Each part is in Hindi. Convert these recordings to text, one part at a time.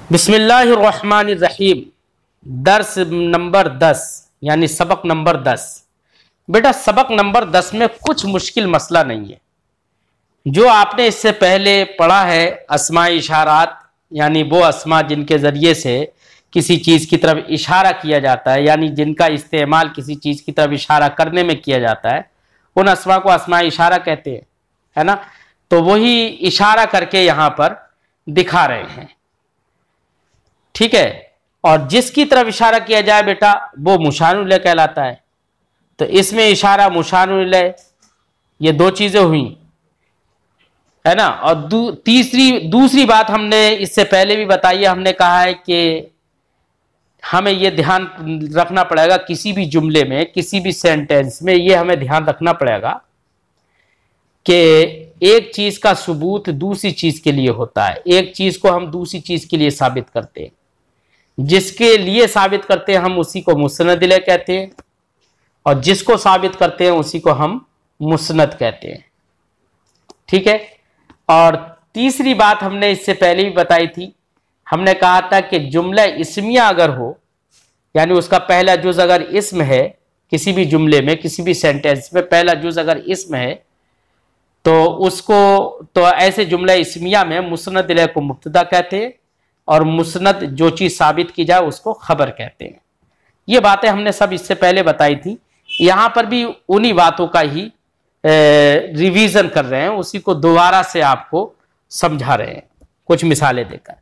बिस्मिल्लाहिर्रहमानिर्रहीम। दर्स नंबर 10 यानी सबक नंबर 10। बेटा सबक नंबर 10 में कुछ मुश्किल मसला नहीं है। जो आपने इससे पहले पढ़ा है अस्माए इशारात यानी वो अस्मा जिनके ज़रिए से किसी चीज़ की तरफ इशारा किया जाता है, यानी जिनका इस्तेमाल किसी चीज़ की तरफ इशारा करने में किया जाता है, उन अस्मा को अस्माए इशारा कहते हैं, है ना। तो वही इशारा करके यहाँ पर दिखा रहे हैं, ठीक है। और जिसकी तरफ इशारा किया जाए बेटा वो मुशार इलैह कहलाता है। तो इसमें इशारा मुशार इलैह, ये दो चीजें हुई, है ना। और दूसरी बात हमने इससे पहले भी बताई है, हमने कहा है कि हमें ये ध्यान रखना पड़ेगा किसी भी जुमले में, किसी भी सेंटेंस में, ये हमें ध्यान रखना पड़ेगा कि एक चीज का सबूत दूसरी चीज के लिए होता है। एक चीज को हम दूसरी चीज के लिए साबित करते हैं, जिसके लिए साबित करते हैं हम उसी को मुस्नद इलैह कहते हैं, और जिसको साबित करते हैं उसी को हम मुस्नद कहते हैं, ठीक है। और तीसरी बात हमने इससे पहले भी बताई थी, हमने कहा था कि जुमला इस्मिया अगर हो, यानी उसका पहला जुज अगर इस्म है, किसी भी जुमले में किसी भी सेंटेंस में पहला जुज अगर इस्म है तो उसको, तो ऐसे जुमला इस्मिया में मुस्नद इलैह को मुब्तदा कहते हैं और मुस्नद जो चीज साबित की जाए उसको खबर कहते हैं। ये बातें हमने सब इससे पहले बताई थी। यहां पर भी उन्हीं बातों का ही रिवीजन कर रहे हैं, उसी को दोबारा से आपको समझा रहे हैं कुछ मिसालें देकर।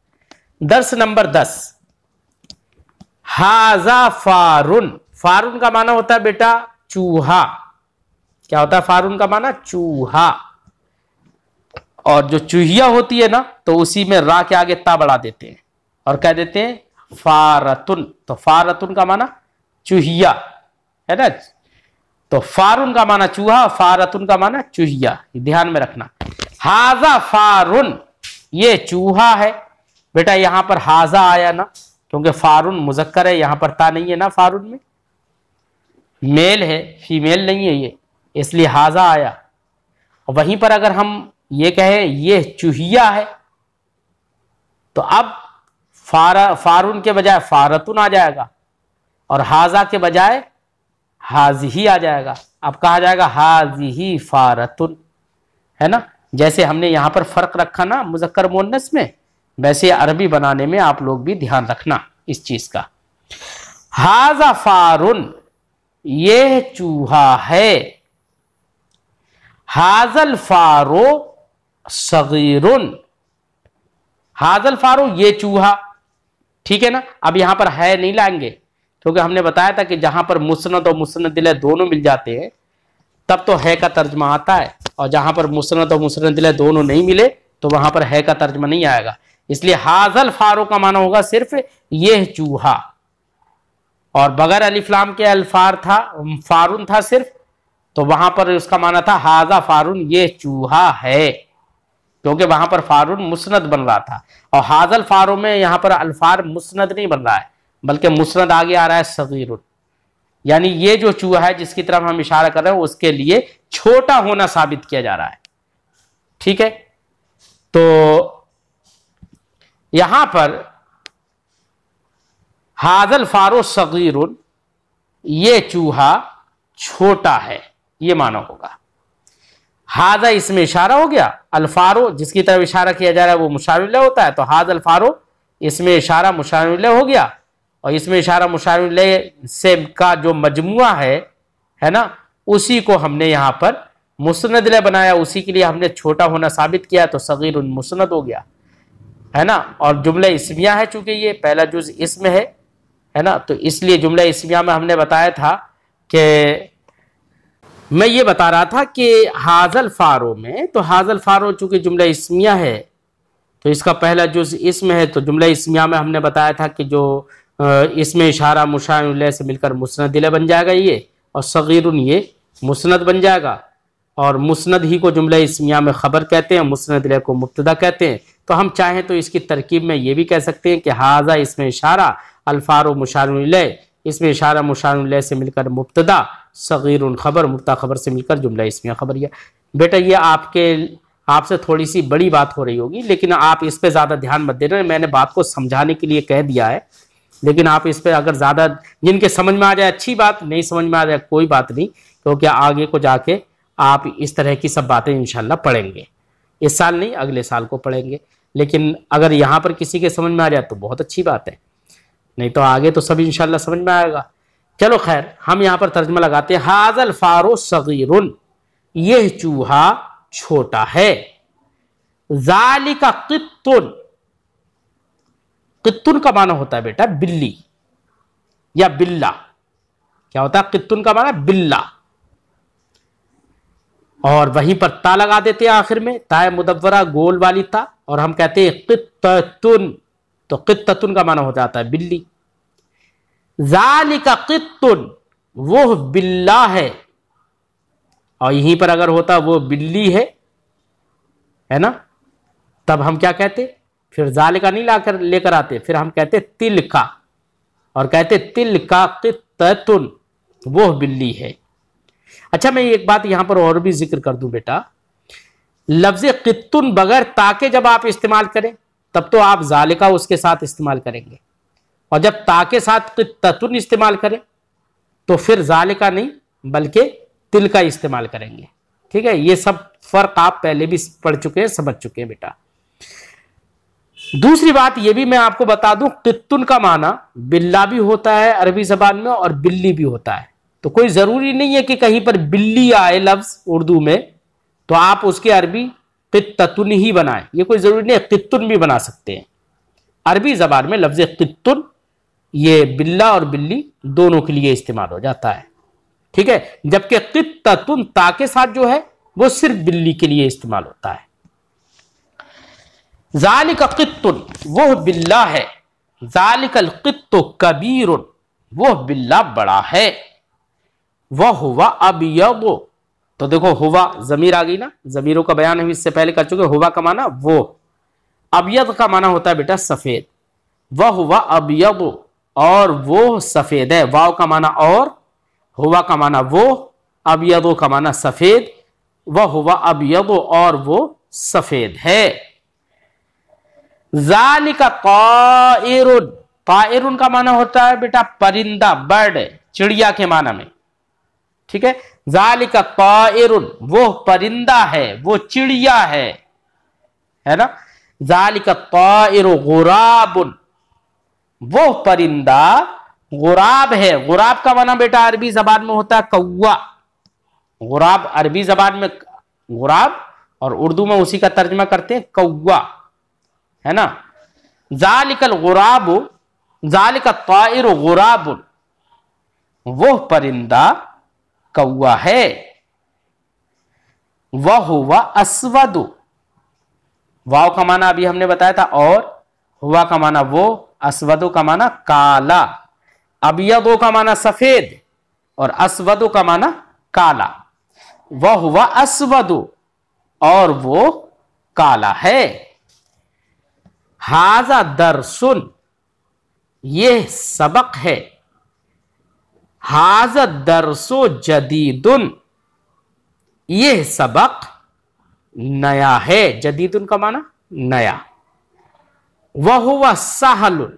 दर्स नंबर 10, हाजा फारुन। फारुन का माना होता है बेटा चूहा। क्या होता है फारुन का माना? चूहा। और जो चूहिया होती है ना, तो उसी में रा के आगे ता बढ़ा देते हैं और कह देते हैं फारतुन। तो फारतुन का माना चूहिया, है ना। तो फारुन का माना चूहा, फारतुन का माना चूहिया, ध्यान में रखना। हाजा फारुन, ये चूहा है बेटा। यहां पर हाजा आया ना, क्योंकि फारुन मुजक्कर है, यहां पर ता नहीं है ना, फारुन में मेल है, फीमेल नहीं है ये, इसलिए हाजा आया। और वहीं पर अगर हम ये कहें ये चूहिया है, तो अब फारुन के बजाय फारतुन आ जाएगा और हाजा के बजाय हाजिही आ जाएगा। अब कहा जाएगा हाजिही फारतुन, है ना। जैसे हमने यहां पर फर्क रखा ना मुजक्कर मुअन्नस में, वैसे अरबी बनाने में आप लोग भी ध्यान रखना इस चीज का। हाजा फारुन, ये चूहा है। हाजल फारो सगीरुन, हाजल फारो ये चूहा, ठीक है ना। अब यहां पर है नहीं लाएंगे, क्योंकि हमने बताया था कि जहां पर मुस्नद और मुस्नद इलैह दोनों मिल जाते हैं तब तो है का तर्जमा आता है, और जहां पर मुस्नद और मुस्नद इलैह दोनों नहीं मिले तो वहां पर है का तर्जमा नहीं आएगा। इसलिए हाजल फारो का माना होगा सिर्फ ये चूहा, और बगैर अलिफ लाम के अल्फार था, फारुन था सिर्फ, तो वहां पर उसका माना था हाजा फारुन, ये चूहा है, क्योंकि वहां पर फारुन मुस्नद बन रहा था। और हाजल फारो में यहां पर अल्फार मुस्नद नहीं बन रहा है, बल्कि मुस्नद आगे आ रहा है सगीरुन, यानी ये जो चूहा है जिसकी तरफ हम इशारा कर रहे हैं उसके लिए छोटा होना साबित किया जा रहा है, ठीक है। तो यहां पर हाजल फारो सगीरुन, ये चूहा छोटा है, ये माना होगा। हाजा इसमें इशारा हो गया, अल्फारो जिसकी तरफ इशारा किया जा रहा है वो मुशार इलैह होता है, तो हाजल फारो इसमें इशारा मुशार इलैह हो गया, और इसमें इशारा मुशार इलैह से का जो मजमुआ है ना, उसी को हमने यहां पर मुस्नद इलैह बनाया, उसी के लिए हमने छोटा होना साबित किया, तो सगीरुन मुस्नद हो गया, है ना। और जुमला इस्मिया है, चूंकि ये पहला जुज इसमें है ना, तो इसलिए जुमला इस्मिया में हमने बताया था कि मैं ये बता रहा था कि हाजल फारो में, तो हाजल फारो चूंकि जुमला इस्मिया है तो इसका पहला जुज इसमें है, तो जुमला इस्मिया में हमने बताया था कि जो इसमें इशारा मुशार इलैह से मिलकर मुस्नद इलैह बन जाएगा ये, और सगीरुन ये मुस्नद बन जाएगा, और मुस्नद ही को जुमला इस्मिया में खबर कहते हैं, मुस्नद इलैह को मुब्तदा कहते हैं। तो हम चाहें तो इसकी तरकीब में ये भी कह सकते हैं कि हाजा इसमें इशारा, अल्फारो मुशार इलैह, इसमें इशारा मुशार इलैह से मिलकर मुब्तदा, सगीरुन खबर, मुब्तदा खबर से मिलकर जुमला इस्मिया खबरिया। बेटा ये आपसे थोड़ी सी बड़ी बात हो रही होगी, लेकिन आप इस पे ज़्यादा ध्यान मत देना। मैंने बात को समझाने के लिए कह दिया है, लेकिन आप इस पे अगर ज़्यादा, जिनके समझ में आ जाए अच्छी बात, नहीं समझ में आ जाए कोई बात नहीं, क्योंकि आगे को जाके आप इस तरह की सब बातें इंशाल्लाह पढ़ेंगे। इस साल नहीं, अगले साल को पढ़ेंगे। लेकिन अगर यहाँ पर किसी के समझ में आ जाए तो बहुत अच्छी बात है, नहीं तो आगे तो सब इंशाल्लाह समझ में आएगा। चलो खैर, हम यहाँ पर तर्जमा लगाते हैं। हाजल फारो सगीरुन, यह चूहा छोटा है। जालिका कित्तुन, कित्तुन का माना होता है बेटा बिल्ली या बिल्ला। क्या होता है कित्तुन का माना? बिल्ला। और वहीं पर ता लगा देते हैं आखिर में, ताए मुदव्वरा गोल वाली ता, और हम कहते हैं कित्तुन, तो कित्तुन का माना हो जाता है बिल्ली। जालिका कित्तुन, वो बिल्ला है। और यहीं पर अगर होता वो बिल्ली है ना, तब हम क्या कहते? फिर जालिका नहीं लेकर आते, फिर हम कहते तिल का, और कहते तिल का कित्तुन, वो बिल्ली है। अच्छा, मैं एक बात यहां पर और भी जिक्र कर दूं बेटा, लफ्ज कित्तुन बगैर ताके जब आप इस्तेमाल करें तब तो आप जालिका उसके साथ इस्तेमाल करेंगे, और जब ताके साथ कित्तुन इस्तेमाल करें तो फिर जालिका नहीं बल्कि तिल का इस्तेमाल करेंगे। ठीक है, ये सब फर्क आप पहले भी पढ़ चुके हैं, समझ चुके हैं बेटा। दूसरी बात यह भी मैं आपको बता दूं, कित्तुन का माना बिल्ला भी होता है अरबी जबान में और बिल्ली भी होता है। तो कोई जरूरी नहीं है कि कहीं पर बिल्ली आए लफ्ज उर्दू में तो आप उसके अरबी कित्तुन ही बनाएं, ये कोई जरूरी नहीं है, कित्तुन भी बना सकते हैं। अरबी जबान में लफ्ज कित्तुन ये बिल्ला और बिल्ली दोनों के लिए इस्तेमाल हो जाता है। ठीक है, जबकि कित्तुन ता के साथ जो है वो सिर्फ बिल्ली के लिए इस्तेमाल होता है। जालिका कित्तुन, वो बिल्ला है। जालिकल कित्तु कबीरुन, वो बिल्ला बड़ा है। वह हुआ अबयदु, तो देखो हुआ जमीर आ गई ना, जमीरों का बयान हम इससे पहले कर चुके। हुआ का माना वो, अबयद का माना होता है बेटा सफेद। वह हुआ अबयदु, और वो सफेद है। वाव का माना और, हुआ का माना वो, अबयदु का माना सफेद। वह हुआ अबयदु, और वो सफेद है। जालिका ताइरुन, ताइरुन का माना होता है बेटा परिंदा, बर्ड, चिड़िया के माना में। ठीक है, जालिका ताइरुन, वो परिंदा है, वो चिड़िया है ना। जालिका ताइरु गुराबुन, वो परिंदा गुराब है। गुराब का माना बेटा अरबी जबान में होता है कौवा। गुराब अरबी जबान में गुराब, और उर्दू में उसी का तर्जमा करते हैं कौवा, है ना। जालिकल गुराबु, जालिका ताइरु गुराबुन, वो परिंदा कौवा है। वह हुआ अस्वदु, वाव का माना अभी हमने बताया था और, हुआ का माना वो, अस्वदु का माना काला। अबयदु का माना सफेद और अस्वदु का माना काला। वह हुआ अस्वदु, और वो काला है। हाजा दरसुन, ये सबक है। हाजा दरसो जदीदुन, यह सबक नया है। जदीदुन का माना नया। वह हुआ सहलुन,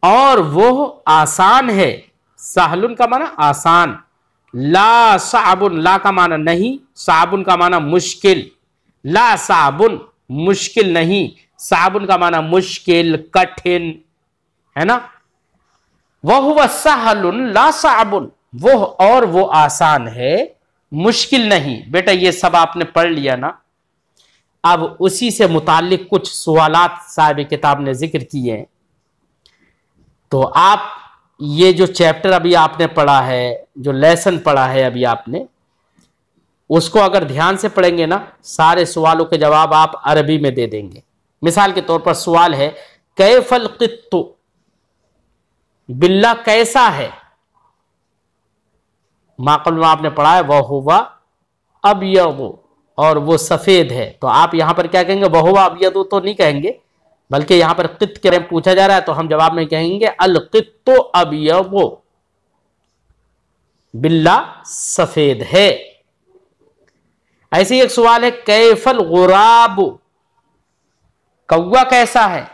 और वो आसान है। सहलुन का माना आसान। ला साबुन, ला का माना नहीं, साबुन का माना मुश्किल। ला साबुन, मुश्किल नहीं। साबुन का माना मुश्किल, कठिन, है ना। वह हुआ सहलुन ला साबुन, वो और वो आसान है, मुश्किल नहीं। बेटा ये सब आपने पढ़ लिया ना। अब उसी से मुताल्लिक कुछ सवालात साहिब किताब ने जिक्र किए हैं। तो आप ये जो चैप्टर अभी आपने पढ़ा है, जो लेसन पढ़ा है अभी आपने, उसको अगर ध्यान से पढ़ेंगे ना, सारे सवालों के जवाब आप अरबी में दे देंगे। मिसाल के तौर पर सवाल है कैफल कित्तु, बिल्ला कैसा है। माकल में आपने पढ़ा है वह हुआ अबयदु, और वो सफेद है। तो आप यहां पर क्या कहेंगे? वह हुआ अबयदु तो नहीं कहेंगे, बल्कि यहां पर कित के बारे में पूछा जा रहा है तो हम जवाब में कहेंगे अल कित्तु अबयदु, बिल्ला सफेद है। ऐसे ही एक सवाल है, कैफल गुराब, कौवा कैसा है?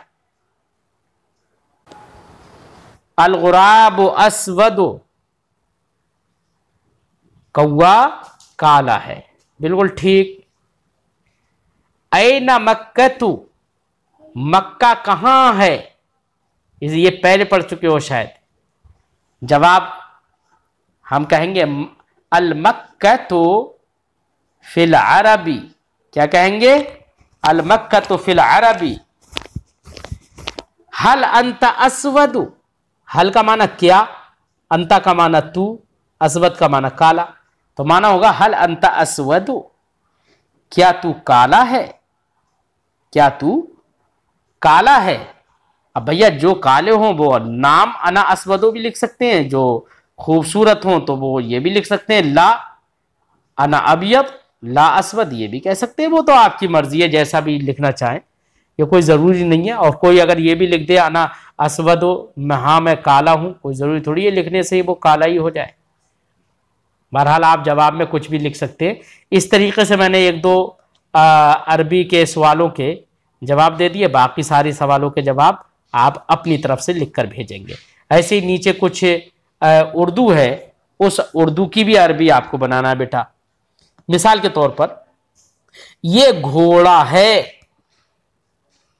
अल गुराब अस्वद, कौवा काला है। बिल्कुल ठीक। ऐना मक्कतु, मक्का कहां है? ये पहले पढ़ चुके हो शायद। जवाब हम कहेंगे अल मक्कतु फिल अरबी। क्या कहेंगे? अल मक्कतु फिल अरबी। हल अंत अस्वदु, हल का माना क्या, अंता का माना तू, अस्वद का माना काला, तो माना होगा हल अंत अस्वदु, क्या तू काला है? क्या तू काला है? अब भैया जो काले हों वो नाम अना अस्वदो भी लिख सकते हैं, जो खूबसूरत हों तो वो ये भी लिख सकते हैं, ला अना अबियद ला अस्वद, ये भी कह सकते हैं। वो तो आपकी मर्जी है, जैसा भी लिखना चाहें, ये कोई ज़रूरी नहीं है। और कोई अगर ये भी लिख दे अना अस्वदो, हाँ मैं काला हूँ, कोई ज़रूरी थोड़ी है लिखने से ही वो काला ही हो जाए। बहरहाल आप जवाब में कुछ भी लिख सकते हैं। इस तरीके से मैंने एक दो अरबी के सवालों के जवाब दे दिए, बाकी सारे सवालों के जवाब आप अपनी तरफ से लिख कर भेजेंगे। ऐसे ही नीचे कुछ उर्दू है, उस उर्दू की भी अरबी आपको बनाना है बेटा। मिसाल के तौर पर, ये घोड़ा है,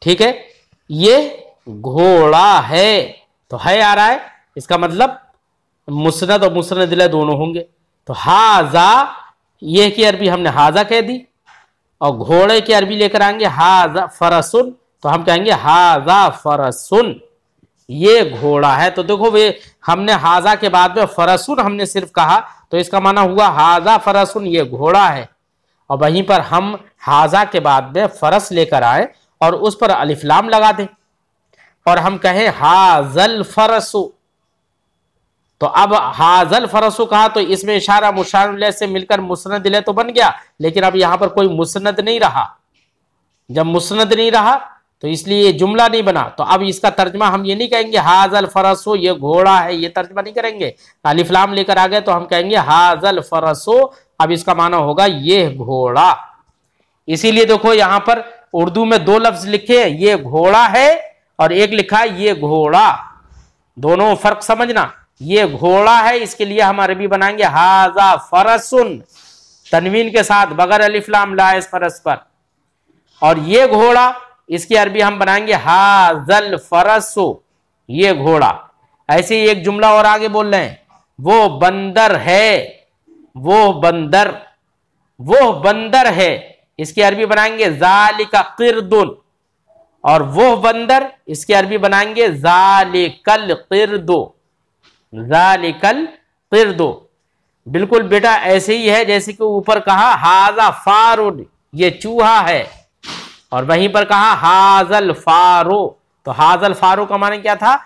ठीक है, ये घोड़ा है, तो है आ रहा है, इसका मतलब मुस्नद और मुस्नद इलैह दोनों होंगे। तो हाजा, ये की अरबी हमने हाजा कह दी, और घोड़े की अरबी लेकर आएंगे हाजा फरसुन, तो हम कहेंगे हाजा फरसुन, ये घोड़ा है। तो देखो वे हमने हाजा के बाद में फरसुन हमने सिर्फ कहा, तो इसका माना हुआ हाजा फरसुन, ये घोड़ा है। और वहीं पर हम हाजा के बाद में फरस लेकर आए और उस पर अलिफ लाम लगा दें और हम कहें हाजल फरसु, तो अब हाजल फरसु कहा तो इसमें इशारा मुशार इलैह से मिलकर मुस्नद इलैह तो बन गया, लेकिन अब यहां पर कोई मुस्नद नहीं रहा। जब मुस्नद नहीं रहा तो इसलिए ये जुमला नहीं बना। तो अब इसका तर्जमा हम ये नहीं कहेंगे हाजल फरसो ये घोड़ा है, ये तर्जमा नहीं करेंगे। अलिफ लाम लेकर आ गए तो हम कहेंगे हाजल फरसो, अब इसका माना होगा ये घोड़ा। इसीलिए देखो यहां पर उर्दू में दो लफ्ज लिखे, ये घोड़ा है और एक लिखा है ये घोड़ा, दोनों फर्क समझना। ये घोड़ा है, इसके लिए हम अरबी बनाएंगे हाजा फरसुन, तनवीन के साथ बगैर अलिफ लाम लाए इस फरस पर। और ये घोड़ा, इसकी अरबी हम बनाएंगे हाजल फरसो, ये घोड़ा। ऐसे ही एक जुमला और आगे बोल रहे हैं, वो बंदर है, वो बंदर, वो बंदर है, इसकी अरबी बनाएंगे जालिका किरदुन। और वो बंदर, इसकी अरबी बनाएंगे जालिकल किरदो, जालिकल किरदो। बिल्कुल बेटा ऐसे ही है जैसे कि ऊपर कहा हाजा फारुन, ये चूहा है, और वहीं पर कहा हाजल फारो, तो हाजल फारो का माने क्या था?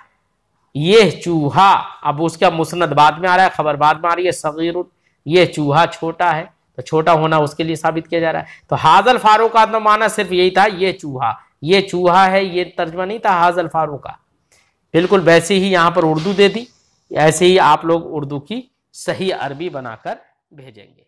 ये चूहा। अब उसका मुस्नद बाद में आ रहा है, खबर बाद में आ रही है सगीरुन, ये चूहा छोटा है, तो छोटा होना उसके लिए साबित किया जा रहा है। तो हाजल फारो का तो माना सिर्फ यही था, ये चूहा, ये चूहा है, ये तर्जमा नहीं था हाजल फारो का। बिल्कुल वैसे ही यहां पर उर्दू दे दी, ऐसे ही आप लोग उर्दू की सही अरबी बनाकर भेजेंगे।